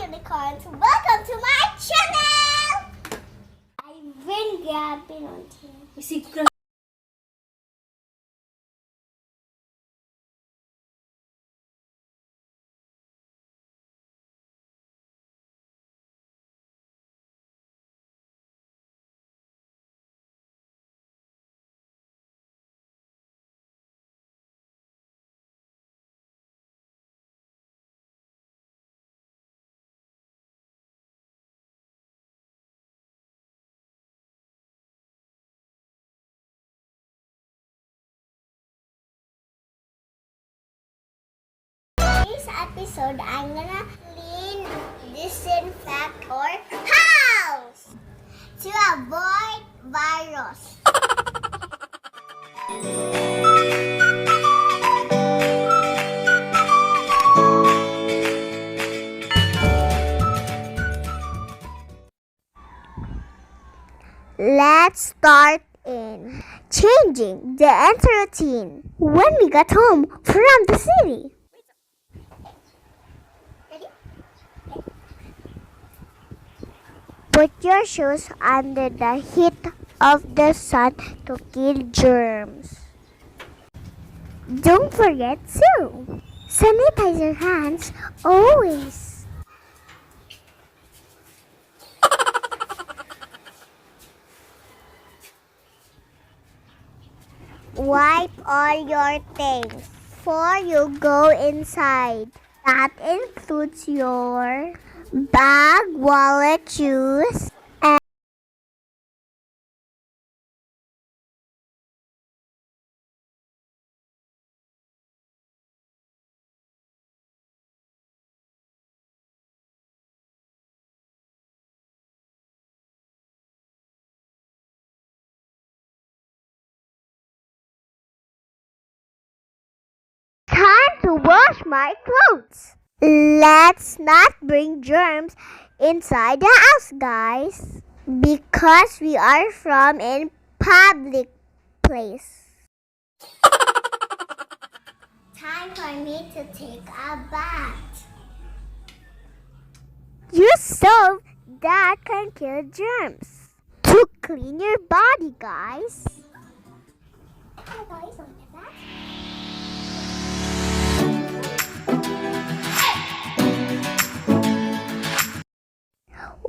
Unicorns! Welcome to my channel! I've been grabbing onto you. This episode, I'm gonna clean, disinfect our house to avoid virus. Let's start in changing the entry routine when we got home from the city. Put your shoes under the heat of the sun to kill germs. Don't forget to sanitize your hands always. Wipe all your things before you go inside. That includes your bag, wallet, shoes, and time to wash my clothes. Let's not bring germs inside the house, guys, because we are from a public place. Time for me to take a bath. Use soap that can kill germs to clean your body, guys.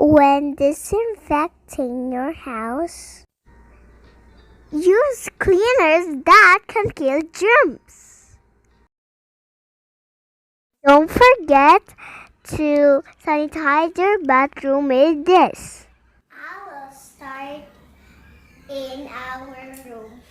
When disinfecting your house, use cleaners that can kill germs. Don't forget to sanitize your bathroom with this. I will start in our room.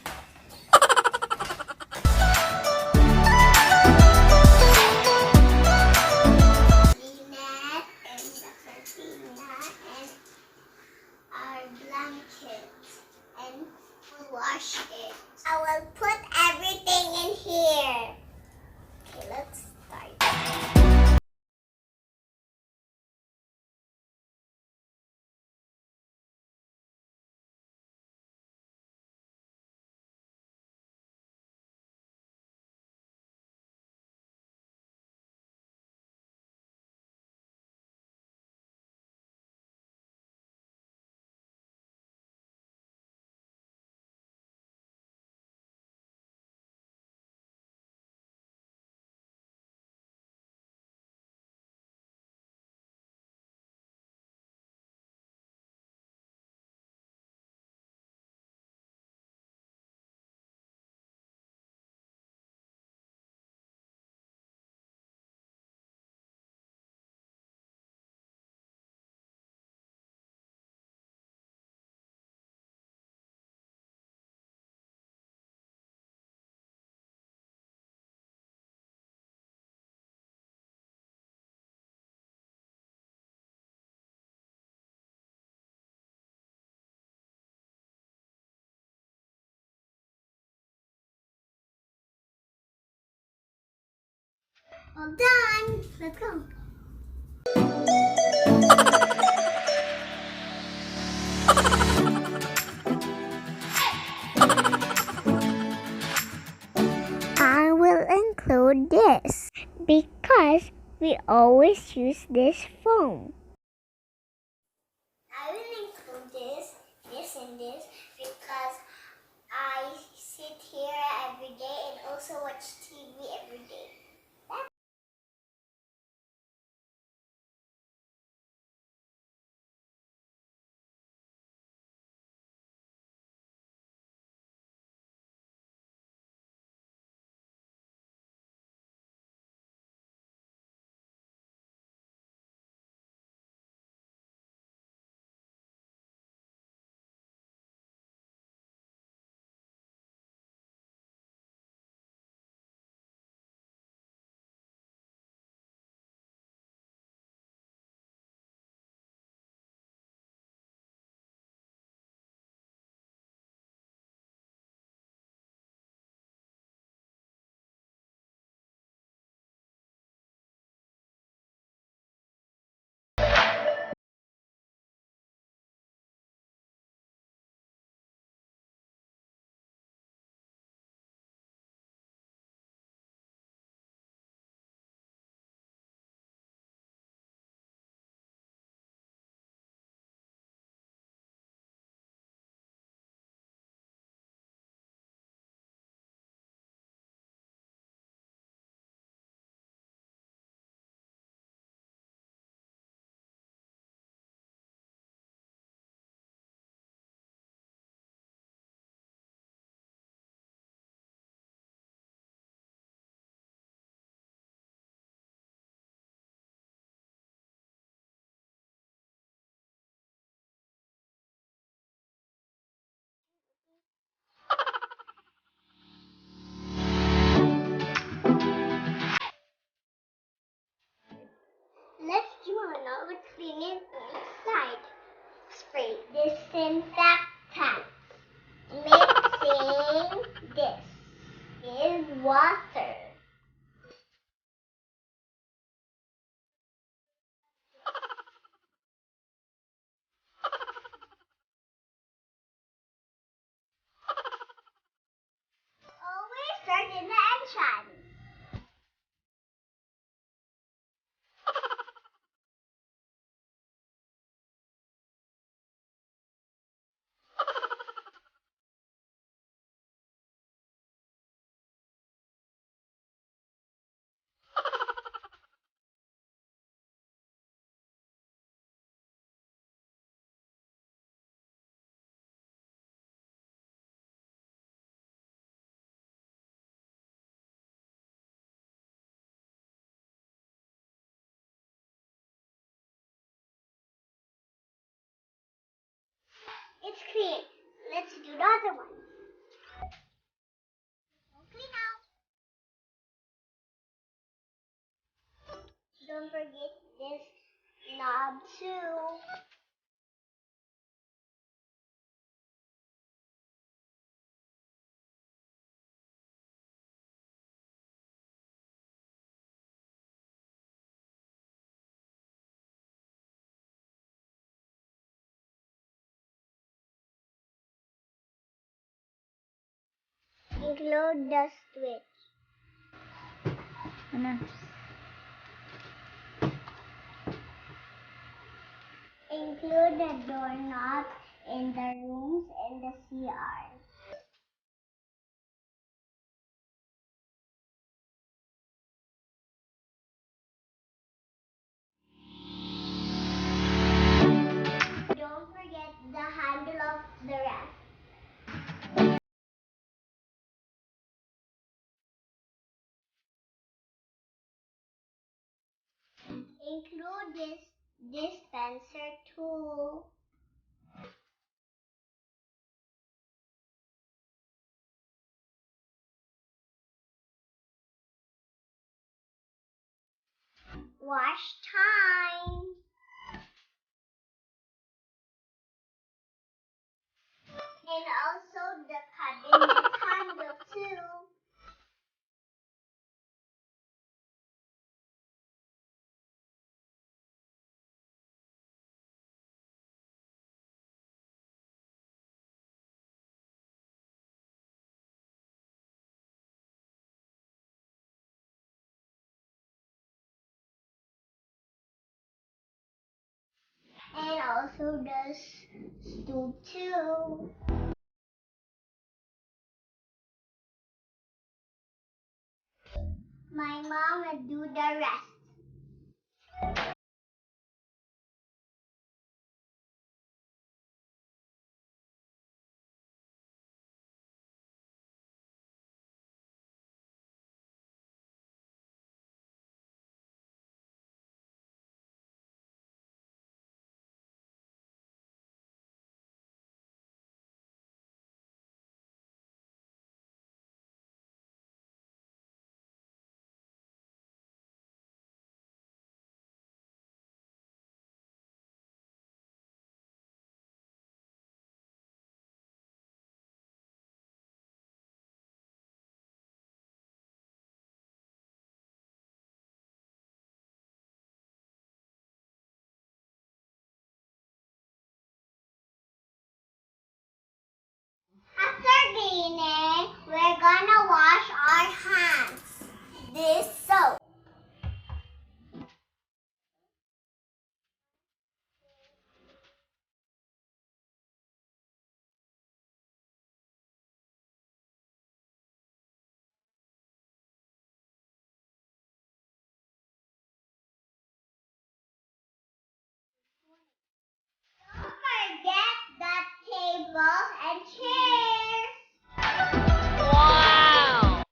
Wash it. I will put everything in here. Okay, let's start. All done. Let's go. I will include this because we always use this foam. I will include this, and this because I sit here every day and also watch TV every day. Let's do another cleaning inside. Spray disinfectant. Mixing this in water. Always start in the entrance. It's clean. Let's do the other one. Clean out. Don't forget this knob too. Include the switch. Include the doorknob in the rooms and the CR. Don't forget the handle of the rack. Include this dispenser too. Wash time. And also the cabinet handle too. also does stoop too. My mom will do the rest. After cleaning, we're gonna wash our hands. This soap. Don't forget the tables and chairs. Wow!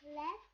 Let's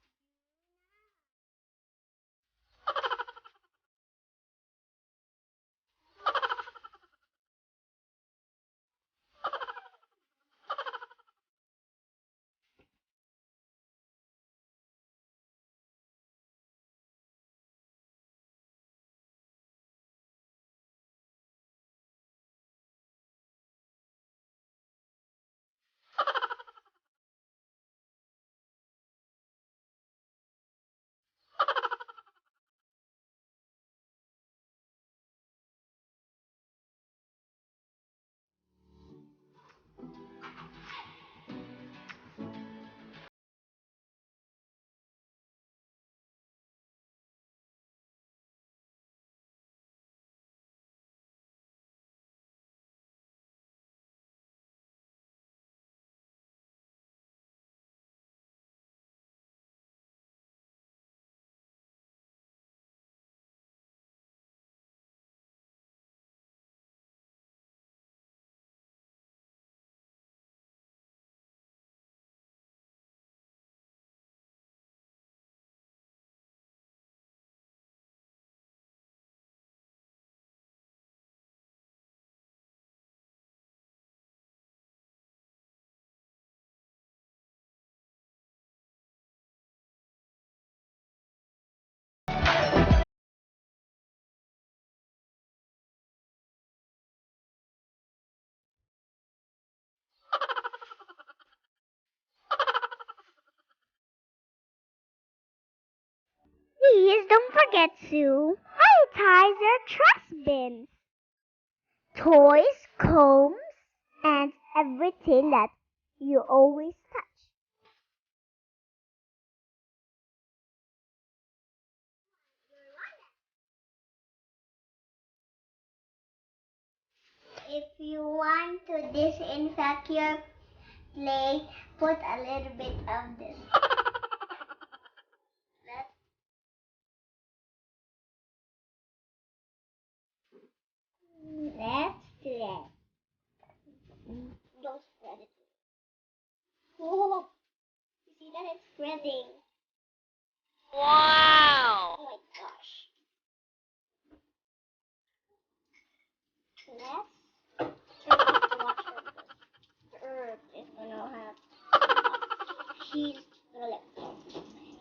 please don't forget to prioritize your trash bins. Toys, combs, and everything that you always touch. If you want to disinfect your plate, put a little bit of this. Let's do it. Don't spread it. it's spreading. Wow! Oh my gosh. Let's turn off the water because the earth is gonna have he's gonna let go.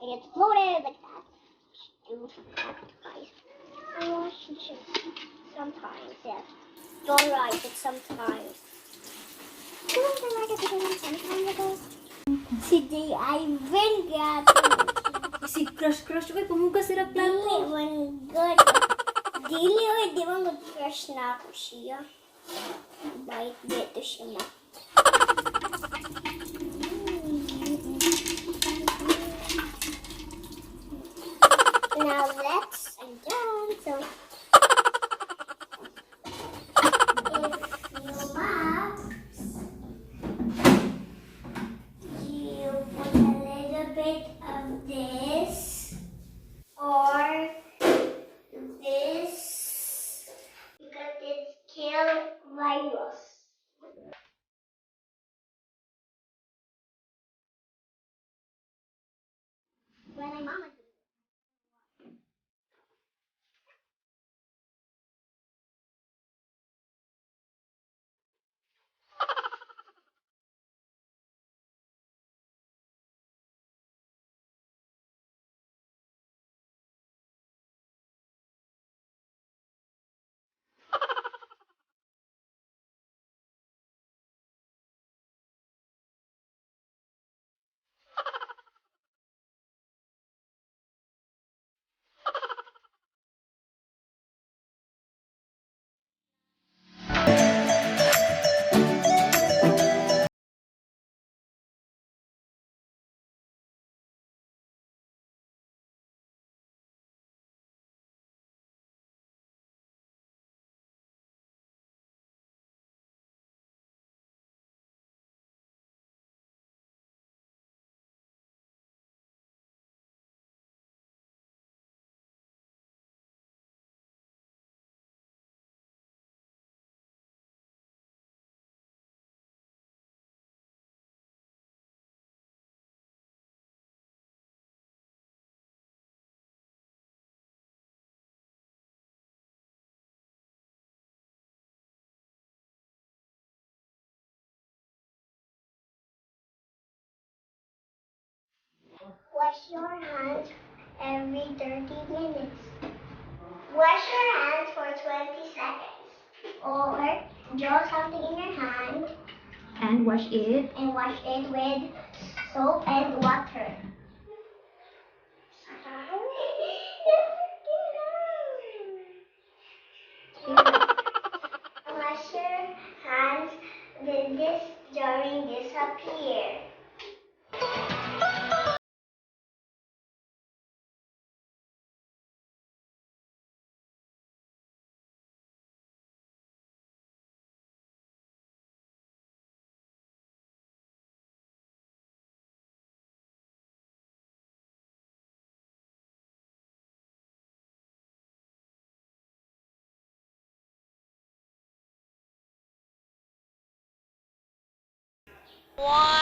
And it's floated like that. Do that, guys. Wash it sometimes, yes. Don't write it sometimes. Today I bring that. Si crush ko pamuga sira Dili plato. man good. Dili oy, di man good crush na ako siya. Bait dito siya ma. Now let's I'm done. So if you map, you put a little bit of this or this because it's kill virus. When my mama wash your hands every 30 minutes. Wash your hands for 20 seconds. Or draw something in your hand And wash it. with soap and water. Wash your hands with this during disappear. Wow!